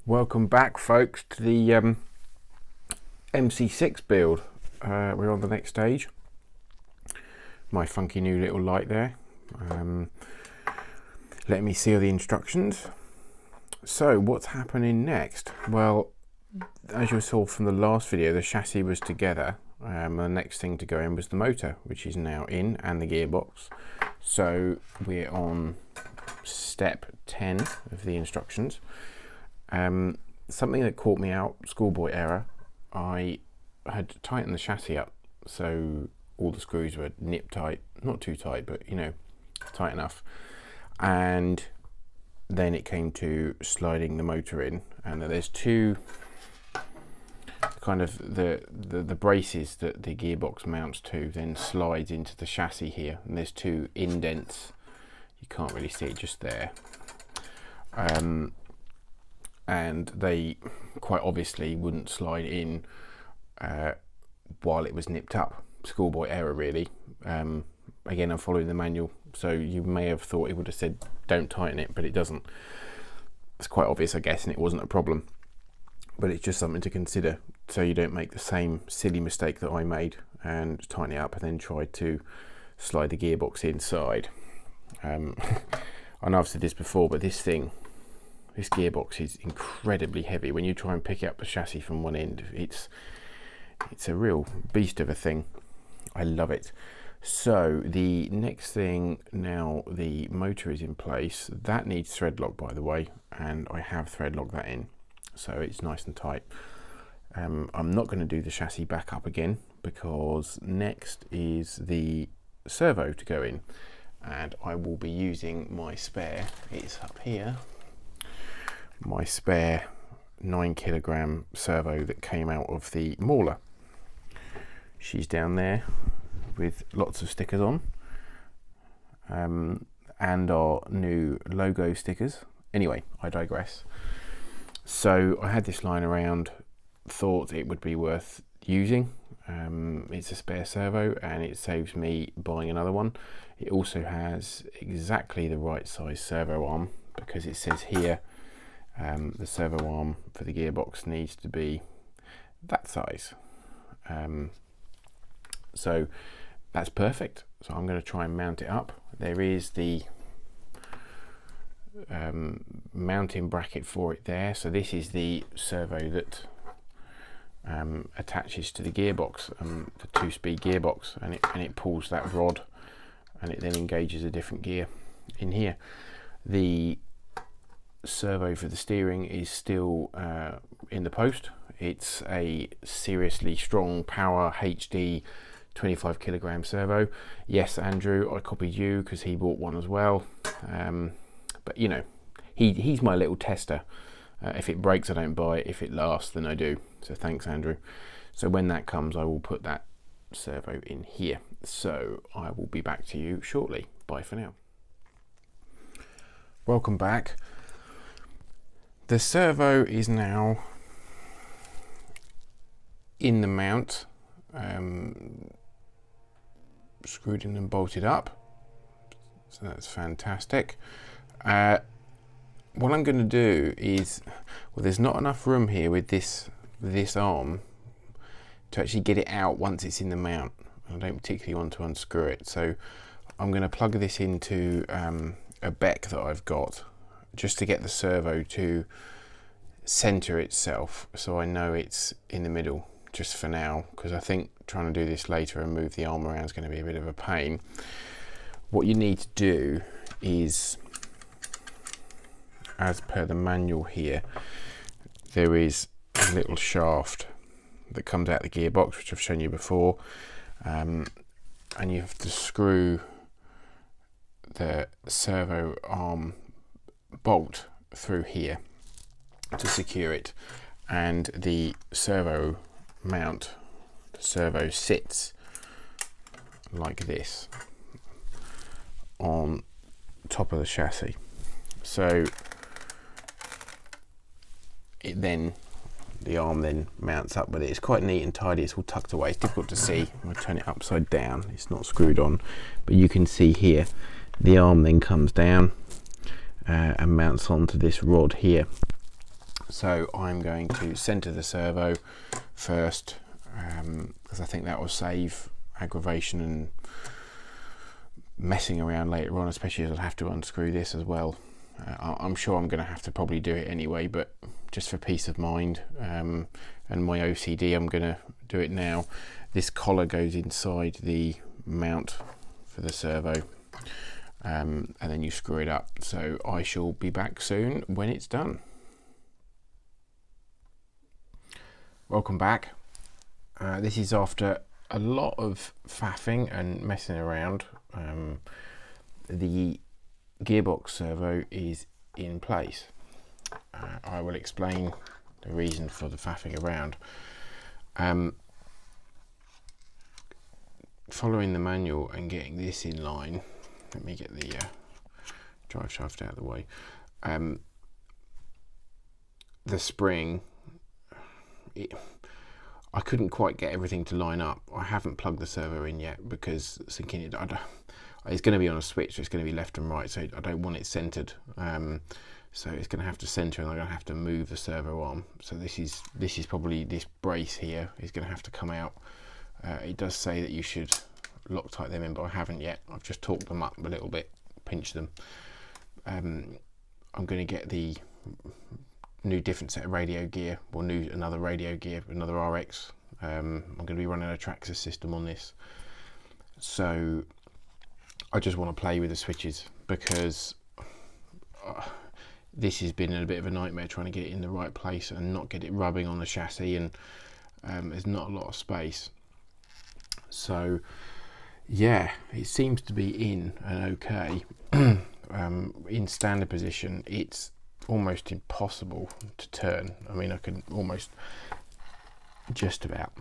Welcome back, folks, to the MC6 build. We're on the next stage. My funky new little light there. Let me see all the instructions. So what's happening next? Well, as you saw from the last video, the chassis was together. The next thing to go in was the motor, which is now in, and the gearbox. So we're on step 10 of the instructions. Something that caught me out, schoolboy error, I had tightened the chassis up so all the screws were nip tight, not too tight, but you know, tight enough. And then it came to sliding the motor in, and there's two kind of the braces that the gearbox mounts to then slides into the chassis here, and there's two indents. You can't really see it just there. And they quite obviously wouldn't slide in while it was nipped up. Schoolboy error, really. Again, I'm following the manual, so you may have thought it would have said don't tighten it, but it doesn't. It's quite obvious, I guess, and it wasn't a problem, but it's just something to consider so you don't make the same silly mistake that I made and tighten it up and then try to slide the gearbox inside. I know I've said this before, but this gearbox is incredibly heavy. When you try and pick up the chassis from one end, it's a real beast of a thing. I love it. So the next thing, now the motor is in place, that needs thread lock, by the way, and I have thread locked that in, so it's nice and tight. I'm not going to do the chassis back up again because next is the servo to go in, and I will be using my spare, it's up here, my spare 9 kilogram servo that came out of the mauler. She's down there with lots of stickers on, and our new logo stickers. Anyway, I digress. So I had this lying around, thought it would be worth using. It's a spare servo and it saves me buying another one. It also has exactly the right size servo arm, because it says here the servo arm for the gearbox needs to be that size. So that's perfect. So I'm going to try and mount it up. There is the mounting bracket for it there. So this is the servo that attaches to the gearbox, the 2-speed gearbox, and it pulls that rod and it then engages a different gear in here. The servo for the steering is still in the post. It's a seriously strong power HD 25 kilogram servo. Yes, Andrew, I copied you because he bought one as well, but you know, he's my little tester. If it breaks, I don't buy it. If it lasts, then I do. So thanks, Andrew. So when that comes, I will put that servo in here. So I will be back to you shortly. Bye for now. Welcome back. The servo is now in the mount, screwed in and bolted up, so that's fantastic. What I'm going to do is, well, there's not enough room here with this arm to actually get it out once it's in the mount. I don't particularly want to unscrew it, so I'm going to plug this into a beck that I've got, just to get the servo to center itself, so I know it's in the middle just for now, because I think trying to do this later and move the arm around is going to be a bit of a pain. What you need to do is, as per the manual here, there is a little shaft that comes out the gearbox, which I've shown you before, and you have to screw the servo arm bolt through here to secure it, and the servo mount, the servo sits like this on top of the chassis, so the arm then mounts up with it. It's quite neat and tidy. It's all tucked away. It's difficult to see. I'm going to turn it upside down. It's not screwed on, but you can see here the arm then comes down and mounts onto this rod here. So I'm going to centre the servo first, because I think that will save aggravation and messing around later on, especially as I'll have to unscrew this as well. I'm sure I'm going to have to probably do it anyway, but just for peace of mind and my OCD, I'm going to do it now. This collar goes inside the mount for the servo, and then you screw it up. So I shall be back soon when it's done. Welcome back. This is after a lot of faffing and messing around. The gearbox servo is in place. I will explain the reason for the faffing around. Following the manual and getting this in line, let me get the drive shaft out of the way. The spring, I couldn't quite get everything to line up. I haven't plugged the servo in yet because thinking it's going to be on a switch, so it's going to be left and right, so I don't want it centered. So it's going to have to center, and I'm going to have to move the servo arm. So this is probably, this brace here is going to have to come out. It does say that you should Loctite them in, but I haven't yet. I've just torqued them up a little bit, pinched them. I'm going to get the new different set of radio gear, or another radio gear, another RX. I'm going to be running a Traxxas system on this, so I just want to play with the switches, because this has been a bit of a nightmare trying to get it in the right place and not get it rubbing on the chassis, and there's not a lot of space. So yeah, it seems to be in and okay. In standard position, it's almost impossible to turn. I mean, I can almost just about.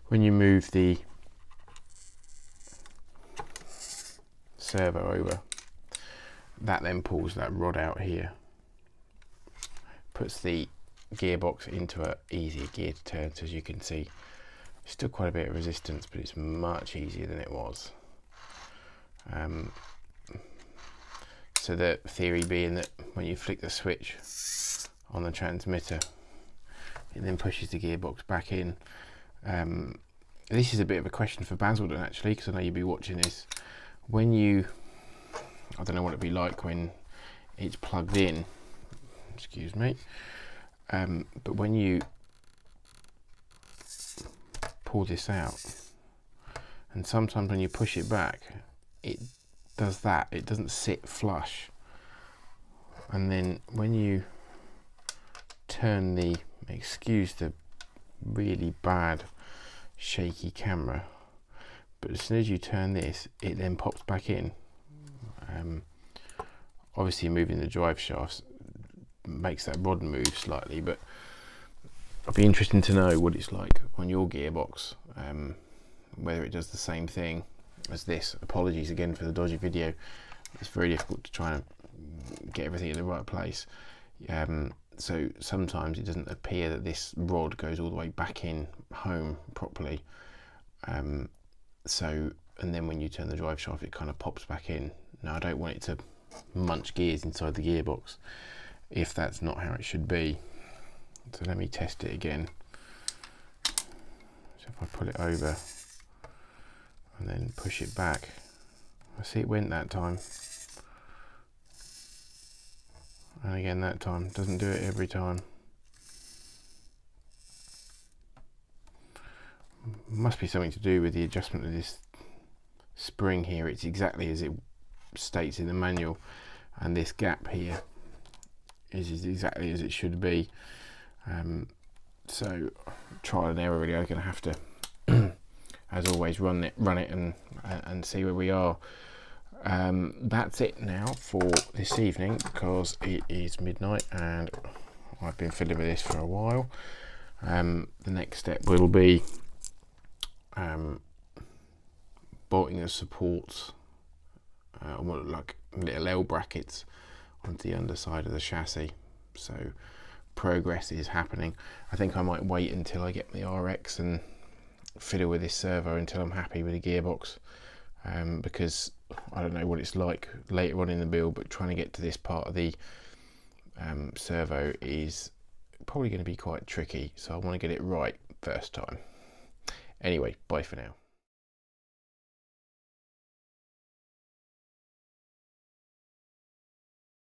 When you move the servo over, that then pulls that rod out here, puts the gearbox into an easier gear to turn. So as you can see, still quite a bit of resistance, but it's much easier than it was. So the theory being that when you flick the switch on the transmitter, it then pushes the gearbox back in. This is a bit of a question for Basildon actually, because I know you'll be watching this. When you, I don't know what it'd be like when it's plugged in, excuse me, but when you pull this out, and sometimes when you push it back, it does that, it doesn't sit flush, and then when you turn the, excuse the really bad shaky camera, but as soon as you turn this, it then pops back in. Obviously moving the drive shafts makes that rod move slightly, but it'd be interesting to know what it's like on your gearbox, whether it does the same thing as this. Apologies again for the dodgy video. It's very difficult to try and get everything in the right place. So sometimes it doesn't appear that this rod goes all the way back in home properly. So, and then when you turn the drive shaft, it kind of pops back in. Now I don't want it to munch gears inside the gearbox if that's not how it should be. So let me test it again. So if I pull it over and then push it back, I see it went that time. And again that time, doesn't do it every time. Must be something to do with the adjustment of this spring here. It's exactly as it states in the manual, and this gap here is exactly as it should be. So trial and error really. I'm going to have to as always run it and see where we are. That's it now for this evening, because it is midnight and I've been fiddling with this for a while. The next step will be bolting the supports, like little L brackets, onto the underside of the chassis. So progress is happening. I think I might wait until I get the RX and fiddle with this servo until I'm happy with the gearbox, because I don't know what it's like later on in the build, but trying to get to this part of the servo is probably going to be quite tricky, so I want to get it right first time. Anyway, bye for now.